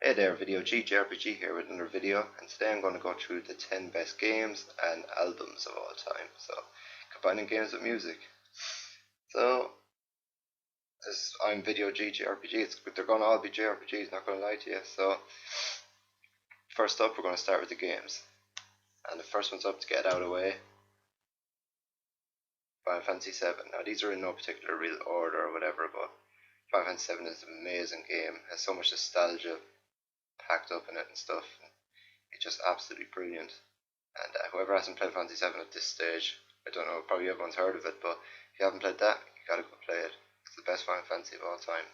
Hey there, Video G, JRPG here with another video, and today I'm going to go through the 10 best games and albums of all time. So, combining games with music. So, as I'm Video G, JRPG, they're going to all be JRPGs, not going to lie to you. So, first up, we're going to start with the games. And the first one's up to get out of the way, Final Fantasy VII. Now, these are in no particular real order or whatever, but Final Fantasy VII is an amazing game. It has so much nostalgia packed up in it and stuff. It's just absolutely brilliant. And whoever hasn't played Fantasy VII at this stage, I don't know, probably everyone's heard of it, but if you haven't played that, you gotta go play it. It's the best Final Fantasy of all time.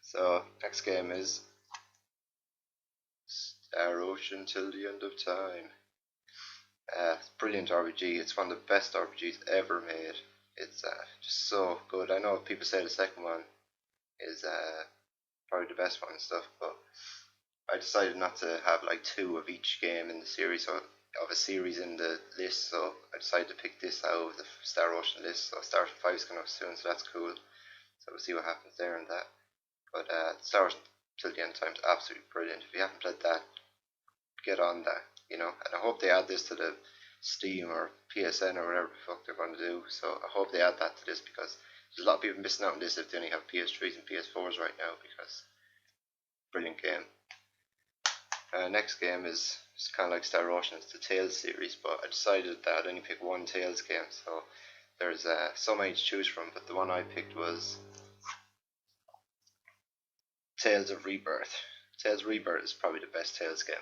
So, next game is Star Ocean Till the End of Time. Brilliant RPG. It's one of the best RPGs ever made. It's just so good. I know people say the second one is probably the best one and stuff, but I decided not to have like two of each game in the series, so of a series in the list, so I decided to pick this out of the Star Ocean list. So Star Ocean 5 is coming up soon, so that's cool. So we'll see what happens there and that. But Star Ocean Till the End of Time is absolutely brilliant. If you haven't played that, get on that, you know. And I hope they add this to the Steam or PSN or whatever the fuck they're going to do. So I hope they add that to this, because there's a lot of people missing out on this if they only have PS3s and PS4s right now, because brilliant game. Next game is kind of like Star Ocean. It's the Tales series, but I decided that I'd only pick one Tales game. So there's so many to choose from, but the one I picked was Tales of Rebirth. Tales of Rebirth is probably the best Tales game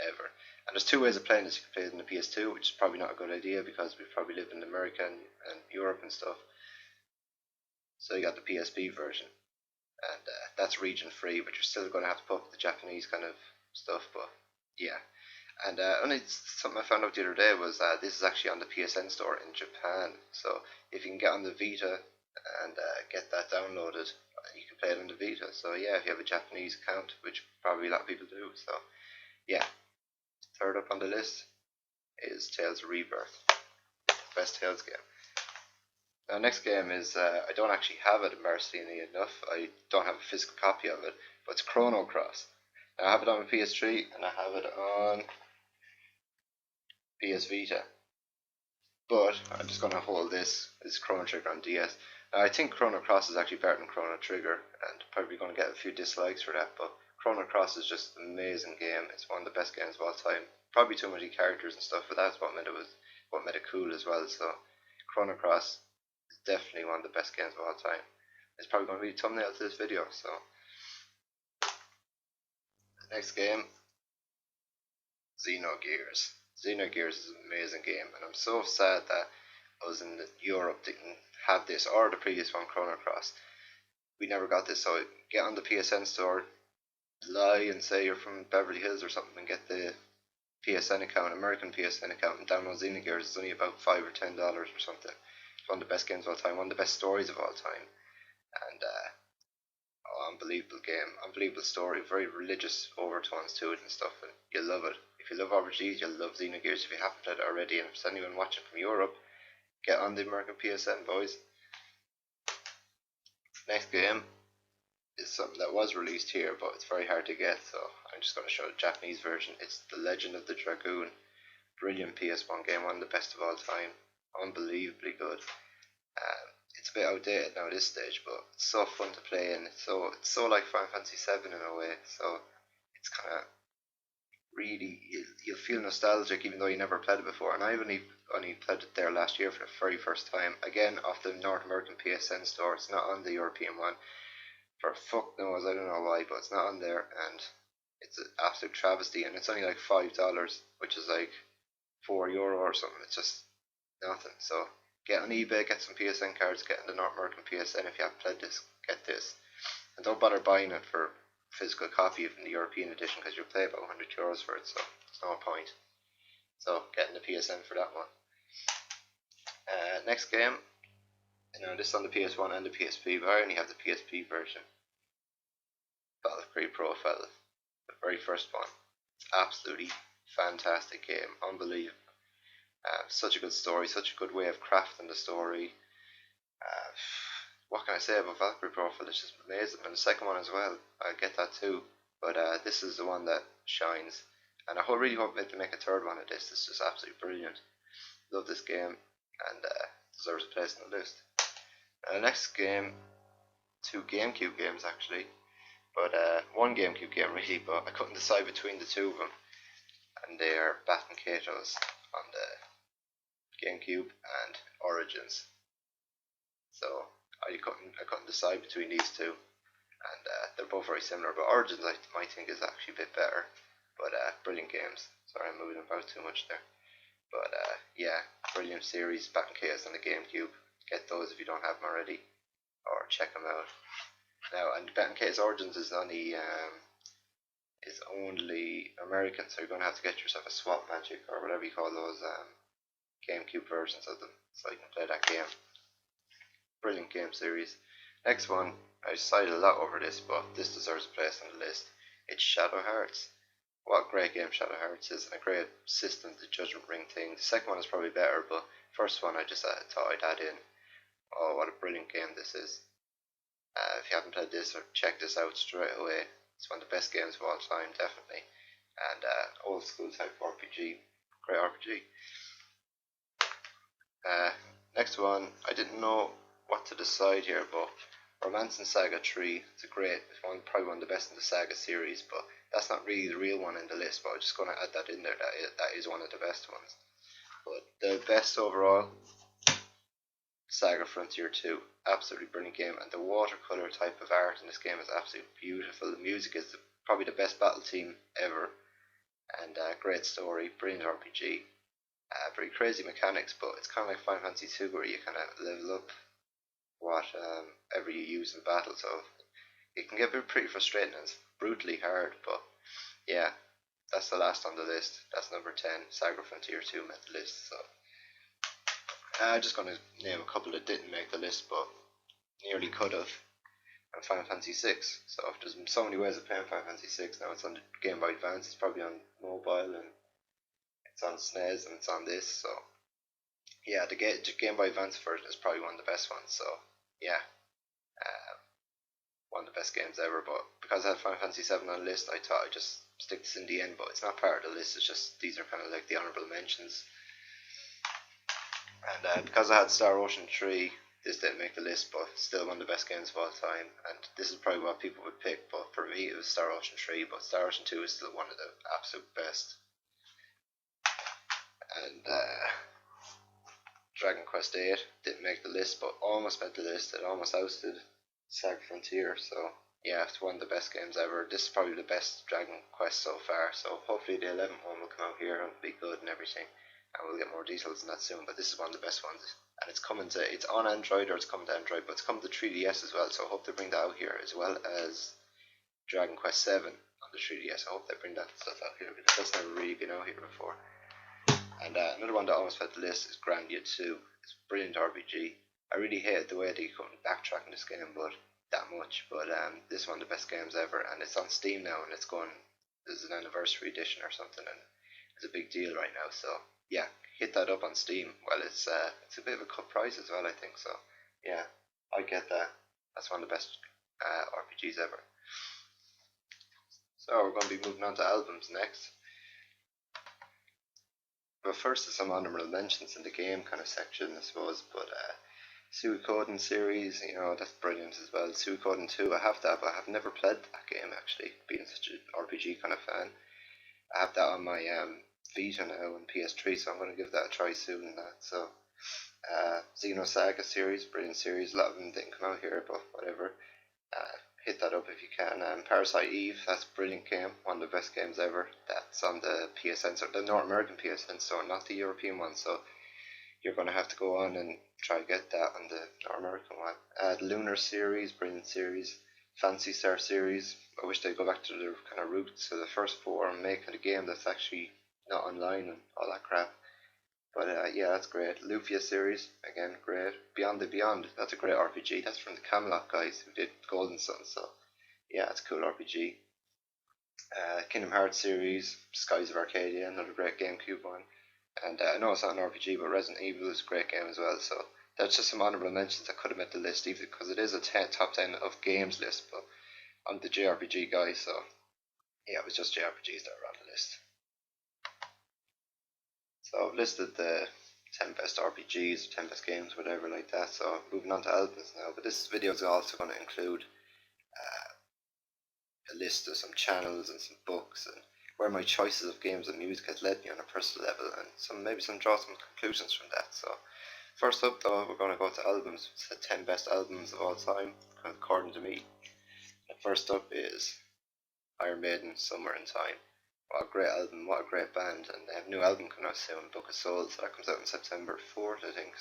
ever. And there's two ways of playing this. You can play it on the PS2, which is probably not a good idea because we probably live in America and Europe and stuff. So you got the PSP version, and that's region free, but you're still going to have to put up the Japanese kind of stuff. But yeah. And only something I found out the other day was this is actually on the PSN store in Japan. So if you can get on the Vita and get that downloaded, you can play it on the Vita. So yeah, if you have a Japanese account, which probably a lot of people do. So yeah, third up on the list is Tales of Rebirth, best Tales game. Now next game is I don't actually have it, embarrassingly enough. I don't have a physical copy of it, but it's Chrono Cross. Now I have it on my PS3 and I have it on PS Vita, but I'm just going to hold this Chrono Trigger on DS. Now, I think Chrono Cross is actually better than Chrono Trigger, and probably going to get a few dislikes for that, but Chrono Cross is just an amazing game. It's one of the best games of all time. Probably too many characters and stuff, but that's what made it cool as well. So Chrono Cross is definitely one of the best games of all time. It's probably going to be the thumbnail to this video. So the next game, Xenogears. Xenogears is an amazing game, and I'm so sad that I was in Europe didn't have this, or the previous one, Chrono Cross. We never got this, so get on the PSN store, lie and say you're from Beverly Hills or something, and get the PSN account, American PSN account, and download Xenogears. It's only about $5 or $10 or something. It's one of the best games of all time, one of the best stories of all time, and unbelievable game, unbelievable story, very religious overtones to it and stuff, and you'll love it. If you love RPGs, you'll love Xenogears if you haven't played it already, and if there's anyone watching from Europe, get on the American PSN, boys. Next game is something that was released here, but it's very hard to get, so I'm just going to show the Japanese version. It's The Legend of the Dragoon. Brilliant PS1 game, one of the best of all time. Unbelievably good. It's a bit outdated now at this stage, but it's so fun to play, and it's so like Final Fantasy VII in a way. So it's kind of really, you'll feel nostalgic even though you never played it before. And I only played it there last year for the very first time. Again, off the North American PSN store. It's not on the European one. For fuck knows, I don't know why, but it's not on there, and it's an absolute travesty. And it's only like $5, which is like €4 or something. It's just nothing. So get on eBay, get some PSN cards, get in the North American PSN. If you haven't played this, get this, and don't bother buying it for physical copy of the European edition, because you'll pay about €100 for it, so it's no point. So get in the PSN for that one. Next game, this is on the PS1 and the PSP, but I only have the PSP version. Valkyrie Profile, the very first one. It's absolutely fantastic game, unbelievable. Such a good story, such a good way of crafting the story. what can I say about Valkyrie Profile? It's just amazing, and the second one as well. I get that too, but this is the one that shines, and I really hope they make a third one of this. It's just absolutely brilliant. Love this game, and deserves a place on the list. The next game, two GameCube games actually, but one GameCube game really, but I couldn't decide between the two of them, and they are Bat and Kato's on the GameCube and Origins. So I couldn't decide between these two, and they're both very similar. But Origins I might think is actually a bit better. But brilliant games. Sorry, I'm moving about too much there. But yeah, brilliant series. Bat and Chaos on the GameCube. Get those if you don't have them already, or check them out. Now, and Bat and Chaos Origins is only American, so you're going to have to get yourself a Swap Magic or whatever you call those GameCube versions of them, so you can play that game. Brilliant game series. Next one, I decided a lot over this, but this deserves a place on the list. It's Shadow Hearts. What a great game Shadow Hearts is, and a great system, the Judgment Ring thing. The second one is probably better, but first one I just thought I'd add in. Oh, what a brilliant game this is. If you haven't played this, or check this out straight away. It's one of the best games of all time, definitely. And old school type RPG. Great RPG. Next one, I didn't know what to decide here, but Romance and Saga 3, it's probably one of the best in the Saga series, but that's not really the real one in the list, but I'm just going to add that in there. That is one of the best ones. But the best overall, Saga Frontier 2, absolutely brilliant game, and the watercolor type of art in this game is absolutely beautiful. The music is probably the best battle theme ever, and great story, brilliant RPG. Very crazy mechanics, but it's kind of like Final Fantasy 2 where you kind of level up whatever you use in battle, so it can get pretty frustrating and it's brutally hard, but yeah, that's the last on the list. That's number 10, Saga Frontier 2 made the list, so I'm just going to name a couple that didn't make the list, but nearly could have, and Final Fantasy 6, so there's so many ways of playing Final Fantasy 6 now. It's on the Game Boy Advance, it's probably on mobile, and it's on SNES, and it's on this, so yeah, the Game Boy Advance version is probably one of the best ones, so yeah, one of the best games ever. But because I had Final Fantasy 7 on the list, I thought I'd just stick this in the end, but it's not part of the list, it's just these are kind of like the honourable mentions. And because I had Star Ocean 3, this didn't make the list, but still one of the best games of all time, and this is probably what people would pick, but for me it was Star Ocean 3, but Star Ocean 2 is still one of the absolute best. And Dragon Quest 8 didn't make the list, but almost made the list. It almost ousted Saga Frontier, so yeah, it's one of the best games ever. This is probably the best Dragon Quest so far, so hopefully the 11th one will come out here and be good and everything, and we'll get more details on that soon, but this is one of the best ones, and it's on Android, or it's coming to Android, but it's coming to 3DS as well, so I hope they bring that out here, as well as Dragon Quest 7 on the 3DS. I hope they bring that stuff out here, because that's never really been out here before. And another one that almost made the list is Grandia 2. It's a brilliant RPG. I really hated the way that you couldn't backtrack in this game, but that much. But this is one of the best games ever, and it's on Steam now, and this is an anniversary edition or something, and it's a big deal right now. So yeah, hit that up on Steam. Well, it's a bit of a cut price as well, I think. So yeah, I get that. That's one of the best RPGs ever. So we're going to be moving on to albums next. But first, there's some honorable mentions in the game kind of section, I suppose. But Suikoden series, that's brilliant as well. Suikoden 2, I have that, but I have never played that game actually, being such an RPG kind of fan. I have that on my Vita now and PS3, so I'm going to give that a try soon. So, Xenosaga series, brilliant series. A lot of them didn't come out here, but whatever. Hit that up if you can. Parasite Eve, that's a brilliant game, one of the best games ever. That's on the PSN, so the North American PSN store, not the European one. So you're going to have to go on and try to get that on the North American one. The Lunar series, brilliant series. Fancy Star series, I wish they'd go back to their kind of roots, to the first four, and make it a game that's actually not online and all that crap. But yeah, that's great. Lufia series, again, great. Beyond the Beyond, that's a great RPG. That's from the Camelot guys who did Golden Sun, so yeah, it's a cool RPG. Kingdom Hearts series, Skies of Arcadia, another great GameCube one. And I know it's not an RPG, but Resident Evil is a great game as well, so That's just some honorable mentions that could have made the list, even because it is a top 10 of games list, but I'm the JRPG guy, so yeah, it was just JRPGs that were on the list. So I've listed the 10 best RPGs, 10 best games, whatever like that. So moving on to albums now, but this video is also going to include a list of some channels and some books and where my choices of games and music has led me on a personal level, and maybe draw some conclusions from that. So first up though, we're going to go to albums. It's the 10 best albums of all time, according to me. The first up is Iron Maiden, Somewhere in Time. What a great album, what a great band, and they have a new album coming out soon, Book of Souls, so that comes out on September 4th, I think.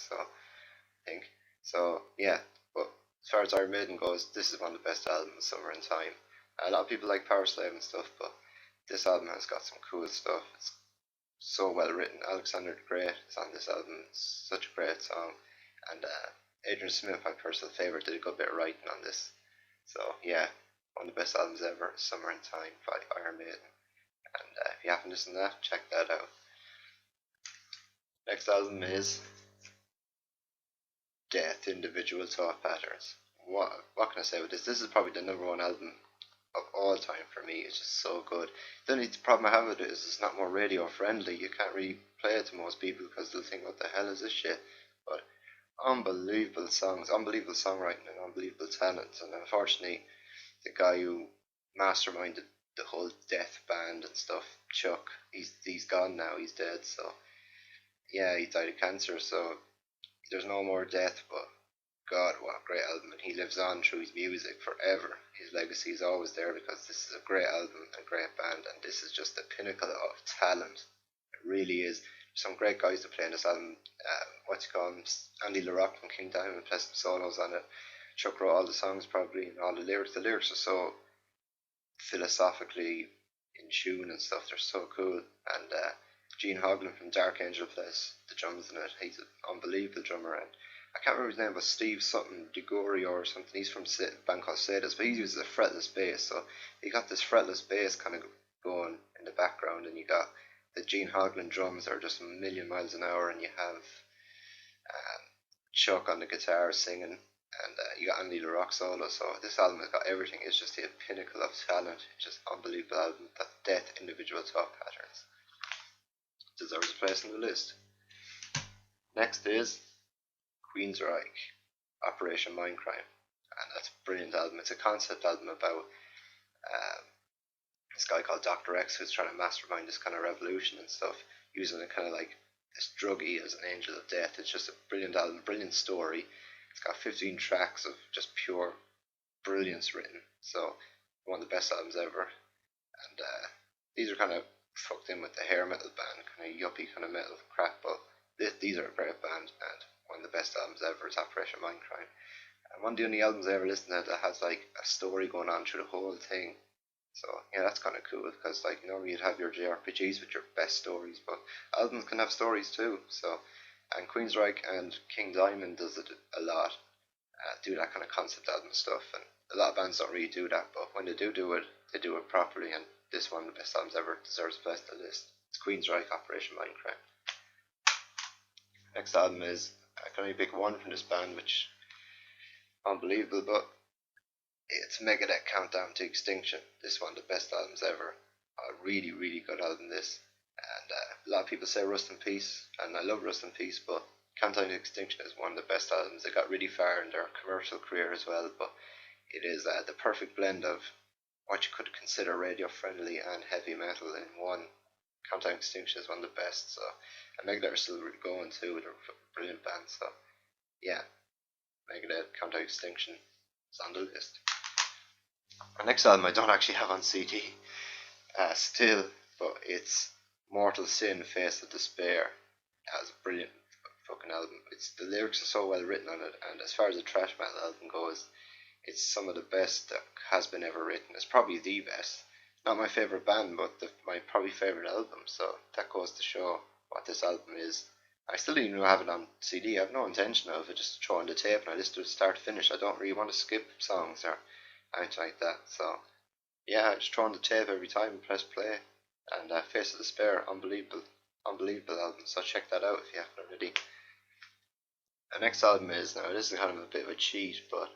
So yeah, but as far as Iron Maiden goes, this is one of the best albums, Somewhere in Time. A lot of people like Power Slave and stuff, but this album has got some cool stuff. It's so well written. Alexander the Great is on this album. It's such a great song, and Adrian Smith, my personal favourite, did a good bit of writing on this. So yeah, one of the best albums ever, Summer in Time by Iron Maiden. And if you haven't listened to that, check that out. Next album is Death, Individual Thought Patterns. What can I say with this? This is probably the number one album of all time for me. It's just so good. The only problem I have with it is it's not more radio friendly. You can't really play it to most people because they'll think, what the hell is this shit? But unbelievable songs, unbelievable songwriting, and unbelievable talent. And unfortunately, the guy who masterminded the whole Death band and stuff, Chuck, he's gone now. He's dead. So yeah, he died of cancer. So there's no more Death, but God, what a great album, and he lives on through his music forever. His legacy is always there because this is a great album, a great band, and this is just the pinnacle of talent. It really is. Some great guys to play in this album. Andy LaRock from King Diamond plays some solos on it. Chuck wrote all the songs probably, and all the lyrics. The lyrics are so philosophically in tune and stuff. They're so cool. And Gene Hoglan from Dark Angel plays the drums in it. He's an unbelievable drummer, and I can't remember his name, but Steve something DeGorio or something. He's from a band called Sadis, but he uses a fretless bass, so you got this fretless bass kind of going in the background, and you got the Gene Hoglan drums that are just a million miles an hour, and you have Chuck on the guitar singing, and you got Andy LaRock solo. So this album has got everything. It's just the pinnacle of talent. It's just an unbelievable album. That Death, Individual Thought Patterns deserves a place on the list. Next is Queensryche, Operation Mindcrime, and that's a brilliant album. It's a concept album about this guy called Dr. X who's trying to mastermind this kind of revolution and stuff, using a kind of like this druggie as an angel of death. It's just a brilliant album, brilliant story. It's got 15 tracks of just pure brilliance written. So one of the best albums ever. And these are kind of fucked in with the hair metal band, kind of yuppie kind of metal crap, but these are a great band, and one of the best albums ever is Operation Mindcrime. And one of the only albums I ever listened to that has like a story going on through the whole thing. So yeah, that's kind of cool, because like normally you'd have your JRPGs with your best stories, but albums can have stories too. So, and Queensryche and King Diamond does it a lot, do that kind of concept album stuff, and a lot of bands don't really do that, but when they do it, they do it properly, and this one of the best albums ever deserves a place on the list. It's Queensryche, Operation Mindcrime. Next album is, I can only pick one from this band, which unbelievable, but it's Megadeth, Countdown to Extinction. This is one of the best albums ever. A really, really good album, this. And a lot of people say Rust in Peace, and I love Rust in Peace, but Countdown to Extinction is one of the best albums. They got really far in their commercial career as well, but it is the perfect blend of what you could consider radio friendly and heavy metal in one. Countdown to Extinction is one of the best, so, and Megadeth are still going too. They're a brilliant band, so yeah, Megadeth, Countdown to Extinction is on the list. Our next album I don't actually have on CD still, but it's Mortal Sin, Face of Despair. That's a brilliant fucking album. The lyrics are so well written on it, and as far as a thrash metal album goes, it's some of the best that has been ever written. It's probably the best. Not my favourite band, but my probably favourite album, so that goes to show what this album is. I still even have it on CD. I have no intention of it, just throw on the tape and I listen to it start to finish. I don't really want to skip songs or anything like that, so yeah, I just throw on the tape every time and press play. And Face of Despair, unbelievable album, so check that out if you haven't already. The next album is, now this is kind of a bit of a cheat, but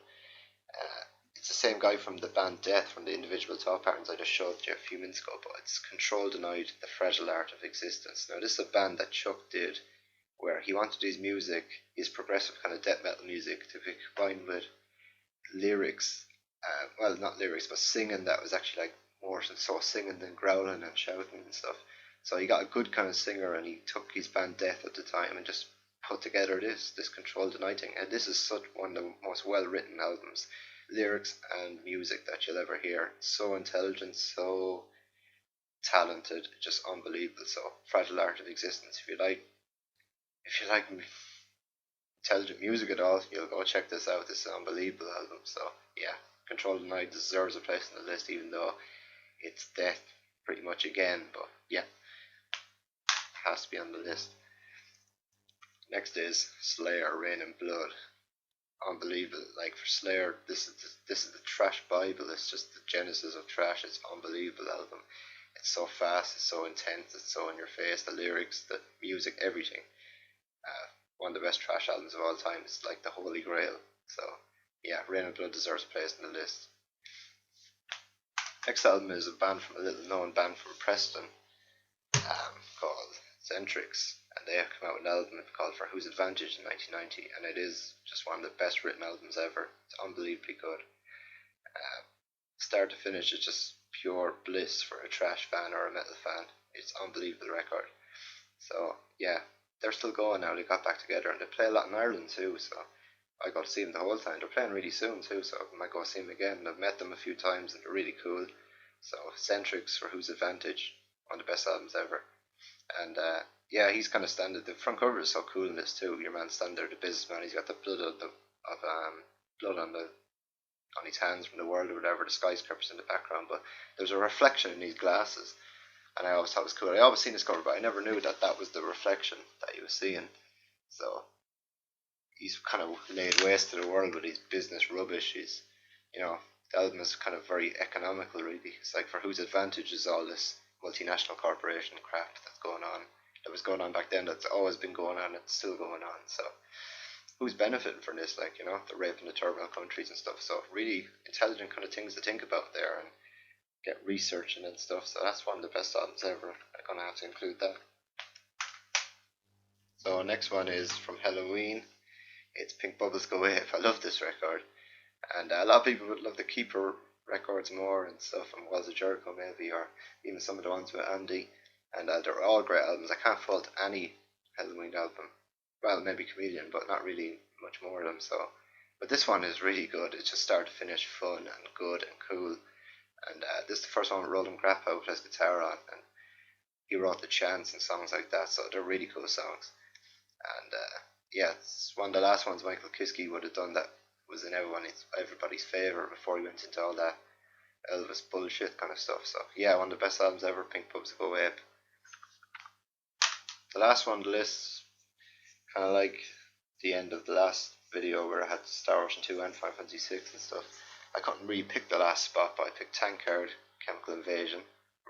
it's the same guy from the band Death, from the individual top patterns I just showed you a few minutes ago, but it's Control Denied, The Fragile Art of Existence. Now this is a band that Chuck did, where he wanted his music, his progressive kind of death metal music, to be combined with lyrics, well, not lyrics, but singing that was actually like more so singing than growling and shouting and stuff. So he got a good kind of singer, and he took his band Death at the time and just put together this Control Denied thing. And this is such one of the most well written albums, lyrics and music that you'll ever hear. So intelligent, so talented, just unbelievable. So Fragile Art of Existence. If you like intelligent music at all, you'll go check this out. This is an unbelievable album. So yeah, Control Denied deserves a place on the list, even though it's Death pretty much again. But yeah, has to be on the list. Next is Slayer, Rain and Blood. Unbelievable. Like, for Slayer, this is the trash bible. It's just the genesis of trash. It's an unbelievable album. It's so fast, it's so intense, it's so in your face. The lyrics, the music, everything. One of the best trash albums of all time. It's like the holy grail. So yeah, Rain and Blood deserves a place on the list. Next album is a band from a little known band from Preston, called Centrix, and they have come out with an album called For Whose Advantage in 1990, and it is just one of the best written albums ever. It's unbelievably good. Start to finish, it's just pure bliss for a trash fan or a metal fan. It's an unbelievable record. So yeah, they're still going now. They got back together, and they play a lot in Ireland too. So I got to see them the whole time. They're playing really soon too, so I might go see them again. I've met them a few times, and they're really cool. So Centrix, For Whose Advantage, one of the best albums ever. And yeah, he's kind of standard. The front cover is so cool in this too. Your man standing there, the businessman. He's got the blood of blood on his hands from the world or whatever. The skyscrapers in the background, but there's a reflection in these glasses, and I always thought it was cool. I always seen this cover, but I never knew that was the reflection that he was seeing. So he's kind of laid waste to the world with his business rubbish. He's, the album is kind of very economical, really. It's like, For Whose Advantage is all this multinational corporation crap that's going on. That was going on back then, that's always been going on, it's still going on. So who's benefiting from this? Like, the rape in the third world countries and stuff. So really intelligent kind of things to think about there and get researching and stuff. So that's one of the best albums ever. I'm gonna have to include that. So next one is from Halloween. It's Pink Bubbles Go Wave. I love this record, and a lot of people would love the Keeper records more and stuff, and Walls of Jericho maybe, or even some of the ones with Andy. And they're all great albums. I can't fault any Halloween album. Well, maybe Chameleon, but not really much more of them. So, but this one is really good. It's just start to finish fun and good and cool. And this is the first one with Roland Grappa, who plays guitar on, and he wrote the chants and songs like that. So they're really cool songs. And yeah, it's one of the last ones Michael Kiske would have done that was in everybody's favour before he went into all that Elvis bullshit kind of stuff. So yeah, one of the best albums ever, Pink Bubbles Go Wave. The last one on the list, kind of like the end of the last video where I had Star Wars 2 and Final Fantasy 6 and stuff. I couldn't really pick the last spot, but I picked Tankard, Chemical Invasion.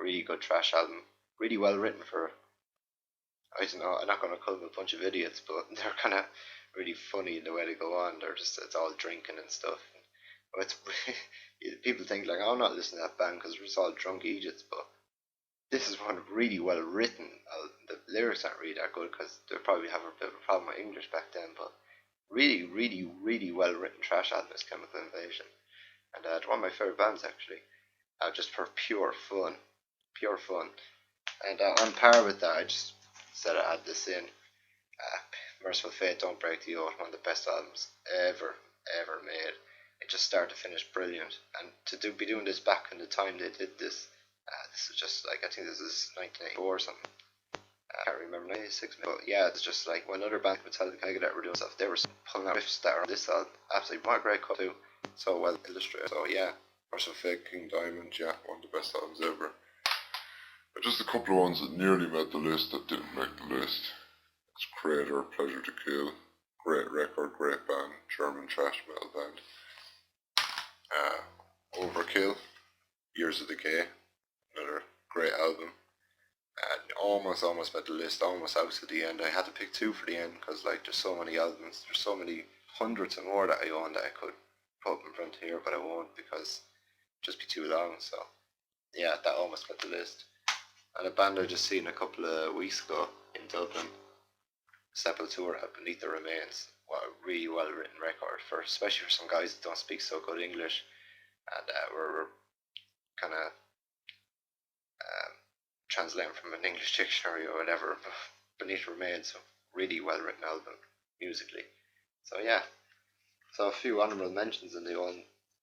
Really good trash album. Really well written for, I don't know, I'm not going to call them a bunch of idiots, but they're kind of really funny in the way they go on. It's all drinking and stuff. But it's people think like, oh, I'm not listening to that band because it's all drunk idiots, but this is one really well written. The lyrics aren't really that good because they probably have a bit of a problem with English back then, but really, really, really well written trash album is Chemical Invasion. And they're one of my favourite bands actually, just for pure fun. And on par with that, I just said I'd add this in. Merciful Fate, Don't Break the Oath, one of the best albums ever made. It just start to finish brilliant. And to be doing this back in the time they did this, this is just like, I think this is 1984 or something. I can't remember, 96 maybe. But yeah, it's just like when other bands Metallica that were doing stuff, they were pulling out riffs that are on this album. Absolutely, what a great cut too. So well illustrated. So yeah. Merciful Fate, King Diamond, yeah, one of the best albums ever. But just a couple of ones that nearly made the list that didn't make the list. It's Creator, Pleasure to Kill. Great record, great band, German trash metal band. Overkill, Years of Decay, another great album. almost made the list, almost out to the end. I had to pick two for the end because like there's so many albums, there's so many hundreds of more that I own that I could put in front here, but I won't because it'd just be too long. So yeah, that almost made the list. And a band I just seen a couple of weeks ago in Dublin, Sepultura, Beneath the Remains. What a really well written record for, especially for some guys that don't speak so good English, and we're kind of translating from an English dictionary or whatever. Beneath Remains, really well written album musically. So yeah, so a few honourable mentions in the old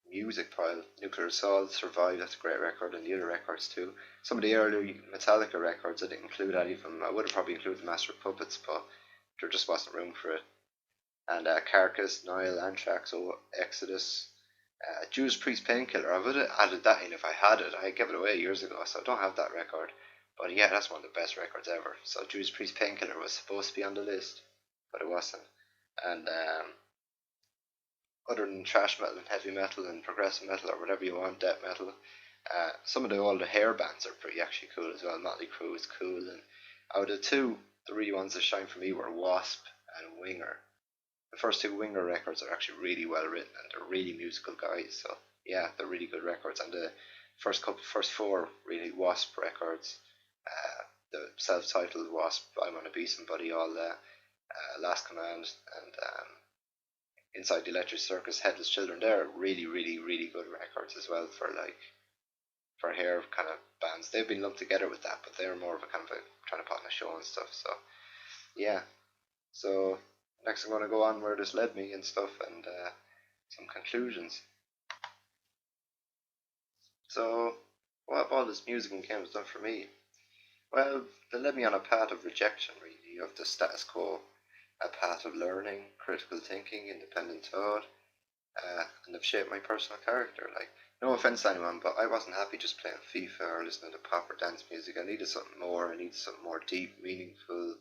music pile. Nuclear Assault, Survive, that's a great record, and the other records too. Some of the early Metallica records, I didn't include any of them. I would have probably included Master of Puppets, but there just wasn't room for it. And Carcass, Nile, Anthrax, Exodus, Judas Priest, Painkiller. I would have added that in if I had it. I gave it away years ago, so I don't have that record. But yeah, that's one of the best records ever. So Judas Priest, Painkiller was supposed to be on the list, but it wasn't. And other than thrash metal and heavy metal and progressive metal or whatever you want, death metal, some of the older hair bands are pretty actually cool as well. Motley Crue is cool, and out of the two, the really ones that shine for me were Wasp and Winger. The first two Winger records are actually really well written, and they're really musical guys. So yeah, they're really good records. And the first four really Wasp records, the self-titled Wasp, I Want to Be Somebody, all that, Last Command, and Inside the Electric Circus, Headless Children. They're really, really, really good records as well for hair kind of bands. They've been lumped together with that, but they're more of a kind of trying to put on a show and stuff. So yeah. So next I'm going to go on where this led me and stuff, and some conclusions. So what have all this music and games done for me? Well, they led me on a path of rejection, really, of the status quo, a path of learning, critical thinking, independent thought, and they've shaped my personal character. Like, no offense to anyone, but I wasn't happy just playing FIFA or listening to pop or dance music. I needed something more. I needed something more deep, meaningful,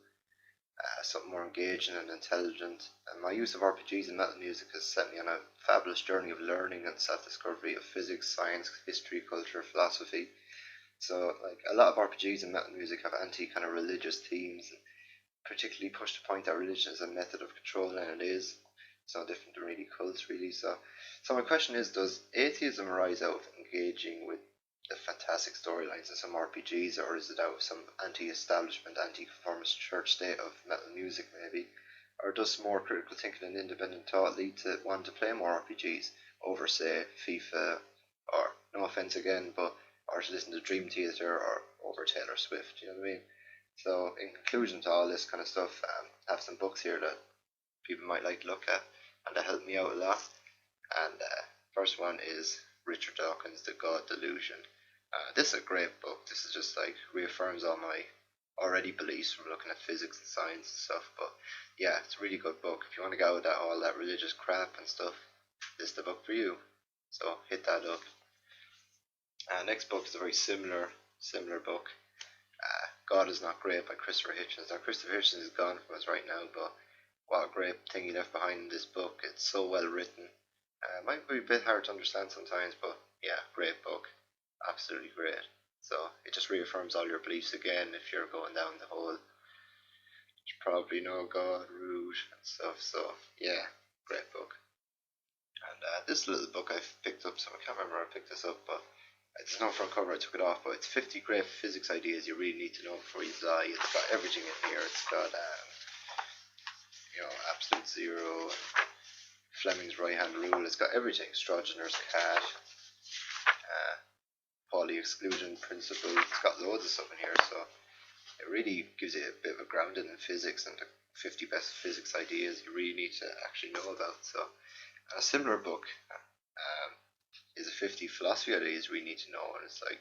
something more engaging and intelligent. And my use of RPGs and metal music has set me on a fabulous journey of learning and self-discovery of physics, science, history, culture, philosophy. So, like, a lot of RPGs and metal music have anti kind of religious themes, and particularly push the point that religion is a method of control, and it is. It's no different than really cults, really. So my question is: does atheism arise out of engaging with the fantastic storylines in some RPGs, or is it out of some anti-establishment, anti-conformist church state of metal music, maybe? Or does more critical thinking and independent thought lead to wanting to play more RPGs over, say, FIFA, or no offense again, but or to listen to Dream Theater or over Taylor Swift? You know what I mean? So, in conclusion to all this kind of stuff, I have some books here that people might like to look at, and that helped me out a lot. And first one is Richard Dawkins' The God Delusion. This is a great book. This is just like reaffirms all my already beliefs from looking at physics and science and stuff. But yeah, it's a really good book. If you want to get out of that all that religious crap and stuff, this is the book for you. So hit that up. Next book is a very similar book. God is Not Great by Christopher Hitchens. Now Christopher Hitchens is gone from us right now, but what a great thing he left behind in this book. It's so well written. Might be a bit hard to understand sometimes, but yeah, great book. Absolutely great. So it just reaffirms all your beliefs again if you're going down the whole you probably know God route and stuff. So yeah, great book. And this little book I've picked up, so I can't remember where I picked this up, but it's not front cover, I took it off, but it's 50 great physics ideas you really need to know before you die. It's got everything in here. It's got absolute zero, and Fleming's right hand rule. It's got everything. Stroginger's cat, Pauli exclusion principle. It's got loads of stuff in here, so it really gives you a bit of a grounding in physics and the 50 best physics ideas you really need to actually know about. So a similar book is a 50 philosophy ideas we need to know, and it's like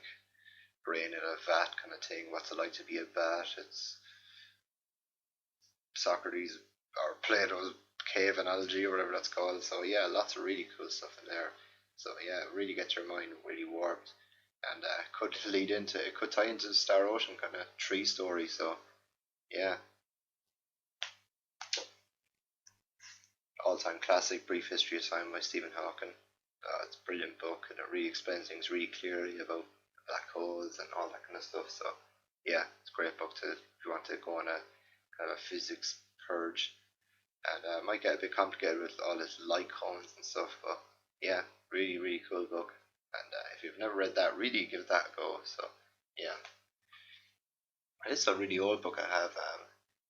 brain in a vat kind of thing. What's it like to be a bat? It's Socrates or Plato's cave analogy or whatever that's called. So yeah, lots of really cool stuff in there. So yeah, it really gets your mind really warped, and could lead into it could tie into the Star Ocean kind of tree story. So yeah, all-time classic, Brief History of Time by Stephen Hawking. It's a brilliant book, and it really explains things really clearly about black holes and all that kind of stuff. So yeah, it's a great book to if you want to go on a kind of a physics purge. And it might get a bit complicated with all this light cones and stuff, but yeah, really, really cool book. And if you've never read that, really give that a go. So yeah, it's a really old book I have.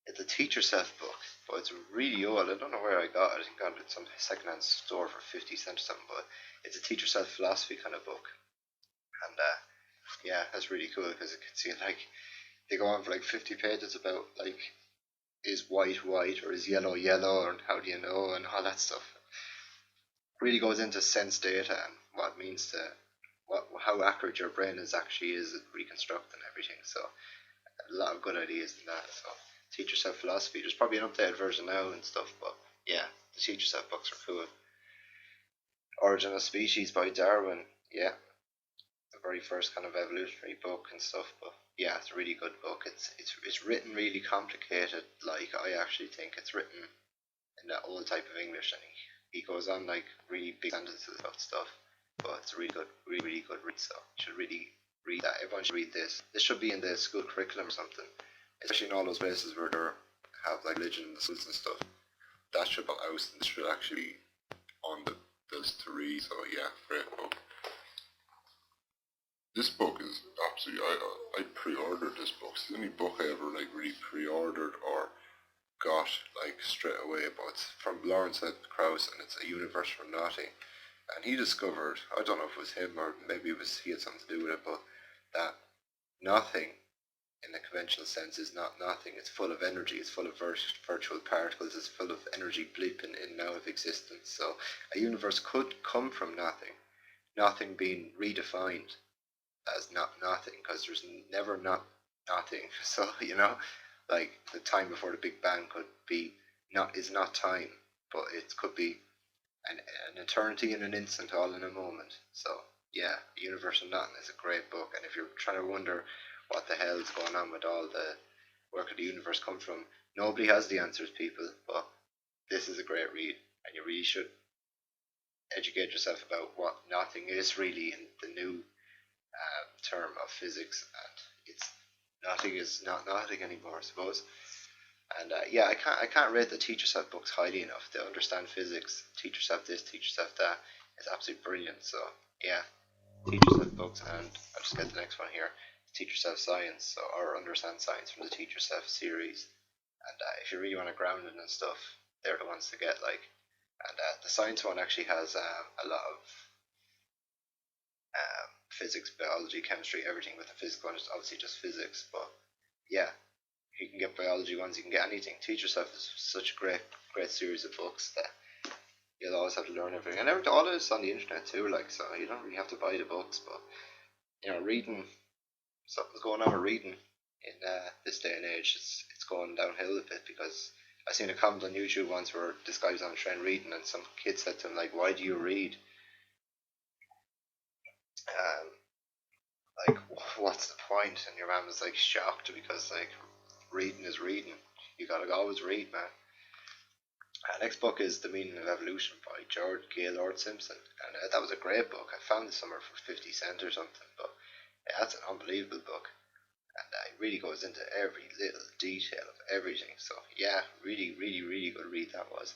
It's a Teach Yourself book, but it's really old. I don't know where I got it. I think I got it at some secondhand store for 50 cents or something. But it's a Teach Yourself philosophy kind of book, and yeah, that's really cool because it can see like they go on for like 50 pages about like is white white or is yellow yellow and how do you know and all that stuff. Really goes into sense data and what it means to how accurate your brain is at reconstructing everything. So a lot of good ideas in that. So Teach Yourself philosophy. There's probably an updated version now and stuff, but yeah, the Teach Yourself books are cool. Origin of Species by Darwin. Yeah, the very first kind of evolutionary book and stuff. But yeah, it's a really good book. It's written really complicated. Like I actually think it's written in that old type of English, and he goes on like really big sentences about stuff. But it's a really good, really, really good read. So you should really read that. Everyone should read this. This should be in the school curriculum or something, especially in all those places where they have like religion in the schools and stuff. That should be out, and this should actually be on the list to read. So yeah, great book. This book is absolutely. I pre-ordered this book. It's the only book I ever like really pre-ordered or got like straight away, but it's from Lawrence Krauss, and it's A Universe from Nothing. And he discovered, I don't know if it was him or maybe he had something to do with it, but that nothing in the conventional sense is not nothing. It's full of energy. It's full of virtual particles. It's full of energy bleeping in and out of existence. So a universe could come from nothing, nothing being redefined as not nothing, because there's never not nothing. So like the time before the Big Bang could be not is not time, but it could be an eternity in an instant, all in a moment. So yeah, The Universe of Nothing is a great book, and if you're trying to wonder what the hell is going on with all the where could the universe come from, nobody has the answers, people. But this is a great read, and you really should educate yourself about what nothing is really in the new term of physics, and it's nothing is not nothing anymore, I suppose. And yeah, I can't rate the Teach Yourself books highly enough. To understand physics, teach yourself this, teach yourself that. It's absolutely brilliant. So yeah, Teach Yourself books, and I'll just get the next one here. Teach Yourself Science, or Understand Science from the Teach Yourself series. And if you really want to ground it and stuff, they're the ones to get. Like, and the science one actually has a lot of physics, biology, chemistry, everything. With the physics one, it's obviously just physics, but yeah, you can get biology ones, you can get anything. Teach Yourself is such a great series of books that you'll always have to learn everything. And all of it's on the internet too, like, so you don't really have to buy the books, but reading, something's going on with reading in this day and age. It's going downhill a bit, because I seen a comment on YouTube once where this guy was on a train reading, and some kid said to him like, "Why do you read?" Um, like, what's the point? And your man was like shocked, because like reading is reading. You gotta always read, man. Next book is The Meaning of Evolution by George Gaylord Simpson, and that was a great book. I found it somewhere for 50 cents or something, but yeah, that's an unbelievable book, and it really goes into every little detail of everything. So yeah, really, really, really good read that was,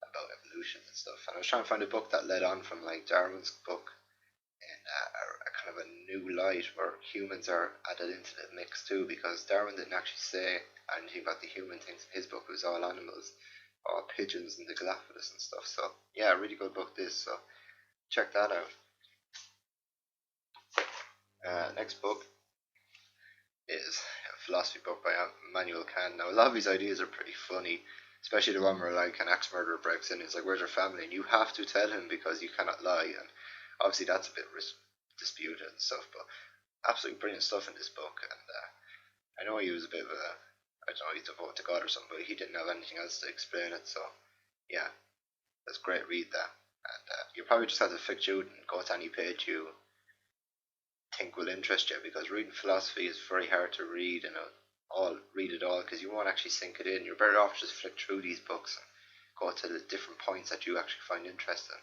about evolution and stuff. And I was trying to find a book that led on from like Darwin's book in a kind of a new light where humans are added into the mix too, because Darwin didn't actually say anything about the human things in his book. It was all animals, all pigeons and the Galapagos and stuff. So yeah, really good book this. So check that out. Next book is a philosophy book by Immanuel Kant. Now a lot of his ideas are pretty funny, especially the one where like an axe murderer breaks in. It's like, where's your family? And you have to tell him because you cannot lie. And obviously that's a bit disputed and stuff, but absolutely brilliant stuff in this book. And I know he was a bit of a, I don't know, he's devoted to God or something, but he didn't have anything else to explain it. So yeah, that's great. Read that, and you probably just have to flick through and go to any page you think will interest you, because reading philosophy is very hard to read and read it all, because you won't actually sink it in. You're better off just flick through these books and go to the different points that you actually find interesting,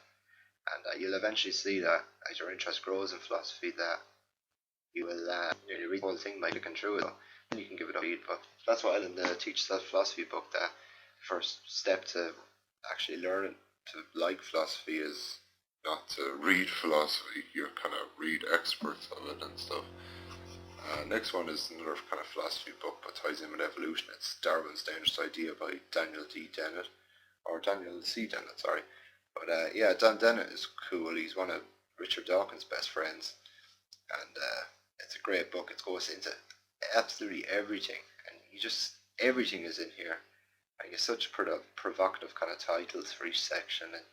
and you'll eventually see that as your interest grows in philosophy, that you will nearly read the whole thing by clicking through it, and you can give it a read. But that's why in the Teach Yourself Philosophy book, the first step to actually learning to like philosophy is not to read philosophy, you kind of read experts of it and stuff. Next one is another kind of philosophy book, but ties in with evolution. It's Darwin's Dangerous Idea by Daniel D. Dennett, or Daniel C. Dennett, sorry. But yeah, Dan Dennett is cool. He's one of Richard Dawkins' best friends, and it's a great book. It goes into absolutely everything, and everything is in here. And it's such provocative kind of titles for each section, and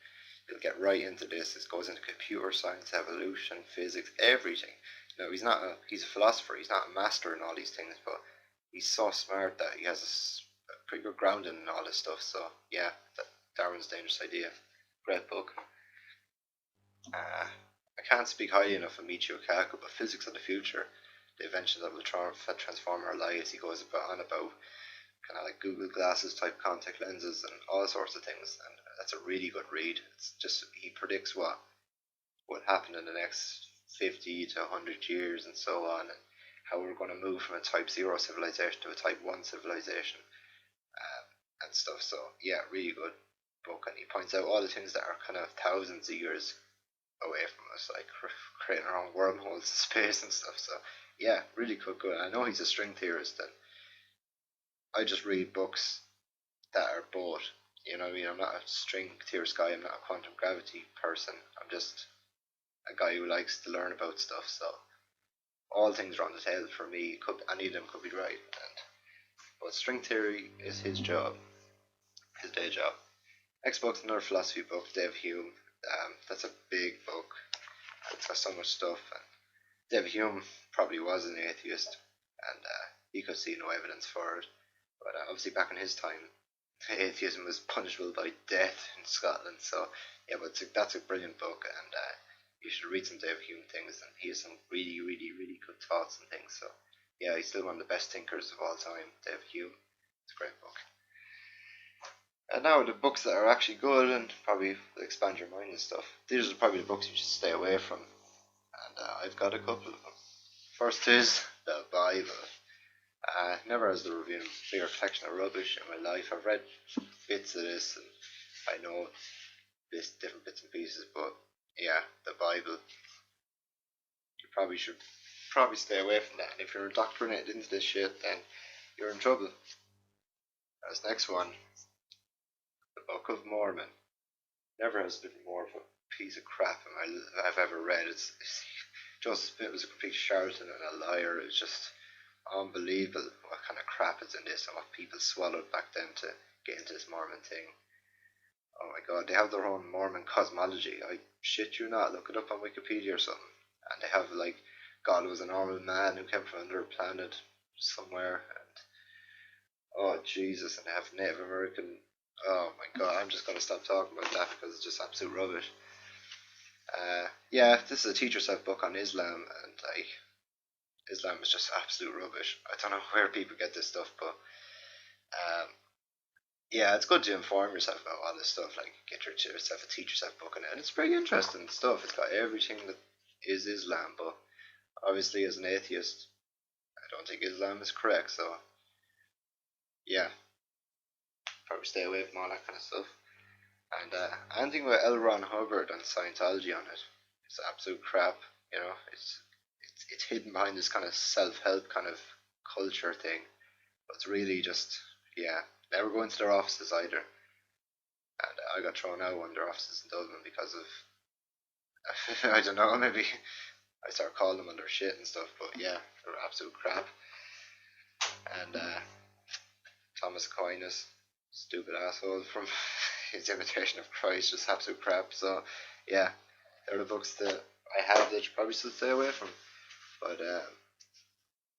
you'll get right into this. It goes into computer science, evolution, physics, everything. No, he's a philosopher. He's not a master in all these things, but he's so smart that he has a pretty good grounding in all this stuff. So yeah, Darwin's Dangerous Idea, great book. I can't speak highly enough of Michio Kaku, but Physics of the Future, the inventions that will transform our lives. He goes on about kind of like Google Glasses type contact lenses and all sorts of things, and that's a really good read. It's just he predicts what will happen in the next 50 to 100 years and so on, and how we're going to move from a type 0 civilization to a type 1 civilization, and stuff. So yeah, really good book, and he points out all the things that are kind of thousands of years away from us, like creating our own wormholes in space and stuff. So yeah, really good. I know he's a string theorist, and I just read books that are both. You know what I mean? I'm not a string theorist guy. I'm not a quantum gravity person. I'm just a guy who likes to learn about stuff. So all things are on the table for me. Any of them could be right. But string theory is his job, his day job. Next book's another philosophy book, Dave Hume. That's a big book. It's got so much stuff. And Dave Hume probably was an atheist, and he could see no evidence for it. But obviously, back in his time, atheism was punishable by death in Scotland. So yeah, but that's a brilliant book, and you should read some Dave Hume things, and he has some really, really, really good thoughts and things. So yeah, he's still one of the best thinkers of all time, Dave Hume. It's a great book. And now the books that are actually good and probably expand your mind and stuff. These are probably the books you should stay away from. And I've got a couple of them. First is the Bible. Never has there been a bigger collection of rubbish in my life. I've read bits of this, and I know this different bits and pieces, but yeah, the Bible. You probably should stay away from that. And if you're indoctrinated into this shit, then you're in trouble. This next one, the Book of Mormon. Never has been more of a piece of crap I've ever read. Joseph Smith was a complete charlatan and a liar. It's just unbelievable what kind of crap is in this and what people swallowed back then to get into this Mormon thing. Oh my god, they have their own Mormon cosmology. I shit you not, look it up on Wikipedia or something. And they have like God was a normal man who came from another planet somewhere, and oh Jesus, and they have Native American. Oh my god, I'm just gonna stop talking about that because it's just absolute rubbish. Yeah, this is a teach yourself book on Islam, and like Islam is just absolute rubbish. I don't know where people get this stuff, but yeah, it's good to inform yourself about all this stuff. Like get yourself a teach yourself book on it, and it's pretty interesting stuff. It's got everything that is Islam, but obviously as an atheist, I don't think Islam is correct. So yeah, probably stay away from all that kind of stuff. And anything with L. Ron Hubbard and Scientology on it, it's absolute crap. You know, it's hidden behind this kind of self-help kind of culture thing, but it's really just never go into their offices either. And I got thrown out of one of their offices in Dublin because of I don't know, maybe I started calling them on their shit and stuff. But yeah, they're absolute crap. And Thomas Aquinas, stupid asshole from his imitation of Christ, just absolute crap. So yeah, they're the books that I have that you probably should stay away from. But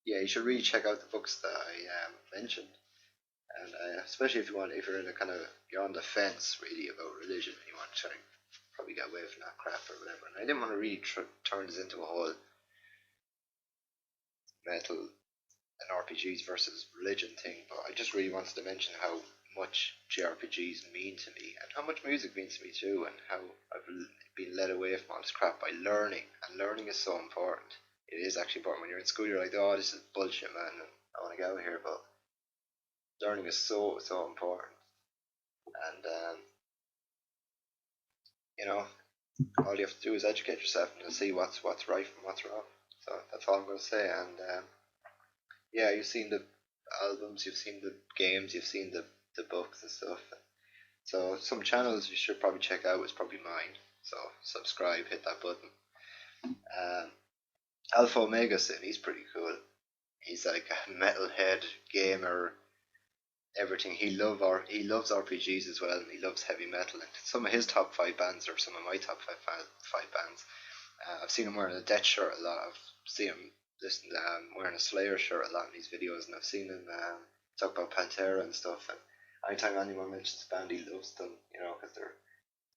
yeah, you should really check out the books that I mentioned, and especially if you're in a kind of you're on the fence really about religion, and you want to try and probably get away from that crap or whatever. And I didn't want to really turn this into a whole metal and RPGs versus religion thing, but I just really wanted to mention how much JRPGs mean to me, and how much music means to me too, and how I've been led away from all this crap by learning, and learning is so important. it is actually important. When you're in school, you're like, oh, this is bullshit, man, and I want to get out of here. But learning is so important, and you know, all you have to do is educate yourself and see what's right from what's wrong. So that's all I'm going to say. And yeah, you've seen the albums, you've seen the games, you've seen the books and stuff. So some channels you should probably check out is probably mine. So subscribe, hit that button. Um, Alpha Omega Sin, he's pretty cool. He's like a metalhead gamer, everything. He loves RPGs as well, and he loves heavy metal. And some of his top 5 bands are some of my top five bands. I've seen him wearing a Death shirt a lot. I've seen him wearing a Slayer shirt a lot in these videos, and I've seen him talk about Pantera and stuff. And anytime anyone mentions the band, he loves them, because they're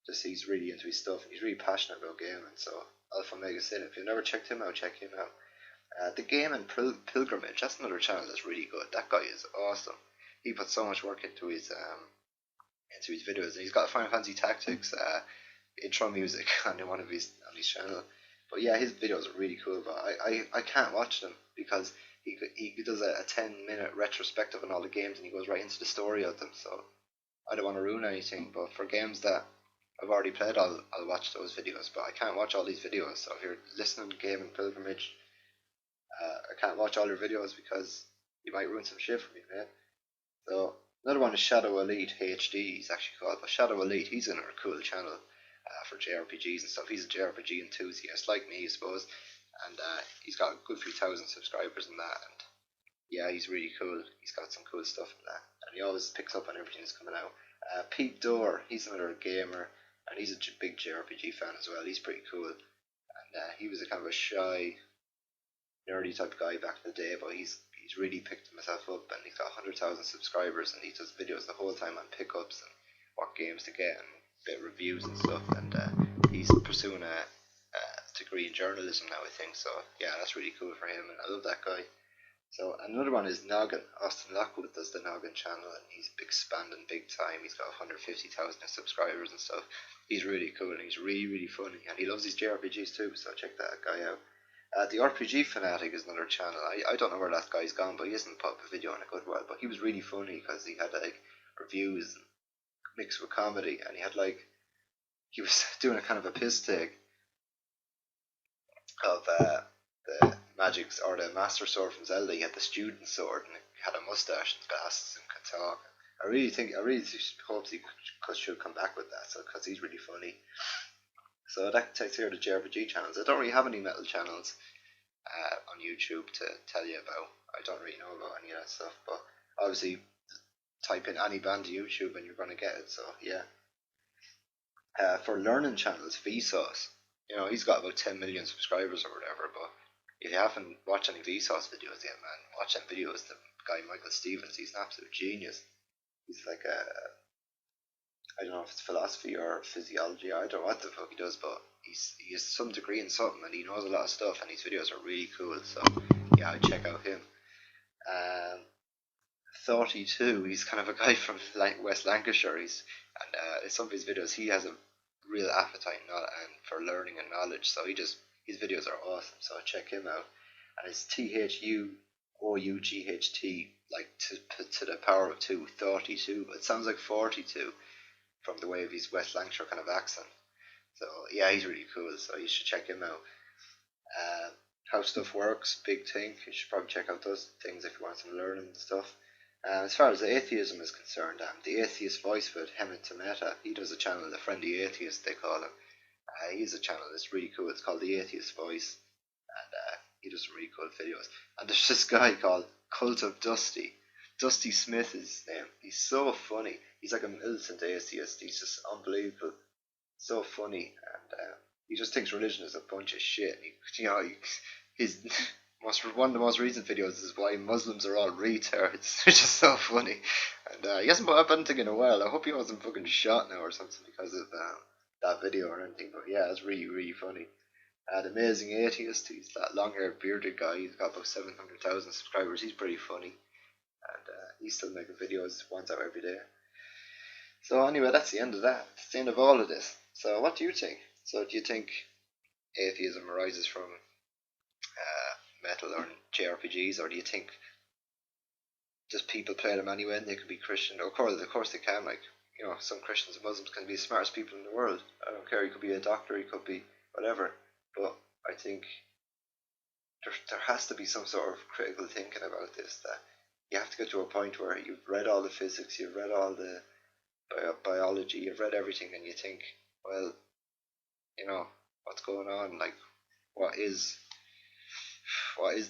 just he's really into his stuff. He's really passionate about gaming. So Alpha Omega Sin, if you've never checked him out, check him out. The Game and Pilgrimage, that's another channel that's really good. That guy is awesome. He puts so much work into his videos, and he's got Final Fantasy Tactics intro music on his channel. But yeah, his videos are really cool. But I can't watch them because he does a 10-minute retrospective on all the games, and he goes right into the story of them. So I don't want to ruin anything. But for games that I've already played, I'll watch those videos. But I can't watch all these videos. So if you're listening to Game and Pilgrimage, I can't watch all your videos because you might ruin some shit for me, man. So another one is Shadow Elite HD. He's actually called, but Shadow Elite. He's another cool channel for JRPGs and stuff. He's a JRPG enthusiast like me, I suppose, and he's got a good few thousand subscribers in that. And yeah, he's really cool. He's got some cool stuff in that, and he always picks up on everything that's coming out. Pete Dorr. He's another gamer, and he's a big JRPG fan as well. He's pretty cool, and he was a kind of a shy, nerdy type of guy back in the day, but he's really picked himself up, and he's got 100,000 subscribers, and he does videos the whole time on pickups and what games to get and bit reviews and stuff. And he's pursuing a degree in journalism now, I think. So yeah, that's really cool for him, and I love that guy. So another one is Noggin. Austin Lockwood does the Noggin channel, and he's expanding big time. He's got 150,000 subscribers and stuff. He's really cool, and he's really funny, and he loves his JRPGs too. So check that guy out. The RPG Fanatic is another channel. I don't know where that guy's gone, but he hasn't put up a video in a good while. But he was really funny because he had like reviews mixed with comedy, and he was doing a kind of a piss take of the magics or the Master Sword from Zelda. He had the student sword, and it had a mustache and glasses and could talk. I really hope he should come back with that, so because he's really funny. So that takes care of the JRPG channels. I don't really have any metal channels on YouTube to tell you about. I don't really know about any of that stuff, but obviously type in any band to YouTube and you're going to get it. So yeah. For learning channels, Vsauce. He's got about 10 million subscribers or whatever. But if you haven't watched any Vsauce videos yet, man, watch them videos. The guy Michael Stevens, he's an absolute genius. He's like I don't know if it's philosophy or physiology. I don't know what the fuck he does, but he has some degree in something, and he knows a lot of stuff, and his videos are really cool. So yeah, I check out him. 32. He's kind of a guy from West Lancashire. And in some of his videos, he has a real appetite and for learning and knowledge. So his videos are awesome. So check him out. And it's THUOUGHT, like to the power of 2, 32. But it sounds like 42. From the way of his West Lancashire kind of accent. So yeah, he's really cool, so you should check him out. How Stuff Works, big thing. You should probably check out those things if you want some learning and stuff. As far as atheism is concerned, the atheist voice with Hemant Tameta, he does a channel, The Friendly Atheist they call him. He has a channel that's really cool. It's called The Atheist Voice, and he does some really cool videos. And there's this guy called Cult of Dusty. Dusty Smith is his name. He's so funny. He's like a militant atheist. He's just unbelievable. So funny. And he just thinks religion is a bunch of shit. His one of the most recent videos is why Muslims are all retards. They're just so funny. And he hasn't put up anything in a while. I hope he wasn't fucking shot now or something because of that video or anything. But yeah, it's really funny. The Amazing Atheist. He's that long-haired bearded guy. He's got about 700,000 subscribers. He's pretty funny. And he's still making videos once out every day. So anyway, that's the end of that. That's the end of all of this. So what do you think? So do you think atheism arises from metal or in JRPGs, or do you think just people play them anyway and they can be Christian? Of course they can. Like, some Christians and Muslims can be the smartest people in the world. I don't care. He could be a doctor. He could be whatever. But I think there has to be some sort of critical thinking about this. That you have to get to a point where you've read all the physics, you've read all the biology, you've read everything, and you think, well, what's going on? Like, what is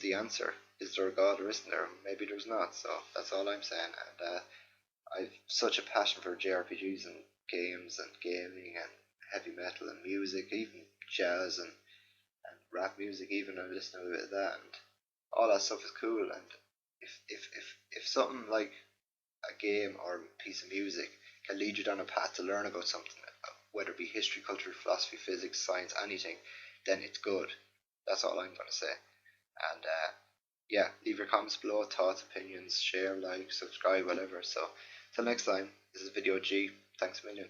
the answer? Is there a God or isn't there? Maybe there's not. So that's all I'm saying. And I've such a passion for JRPGs and games and gaming and heavy metal and music, even jazz and rap music. Even I listen to a bit of that, and all that stuff is cool. And if something like a game or a piece of music can lead you down a path to learn about something, whether it be history, culture, philosophy, physics, science, anything, then it's good. That's all I'm going to say. And yeah, leave your comments below, thoughts, opinions, share, like, subscribe, whatever. So, till next time, this is Video G. Thanks a million.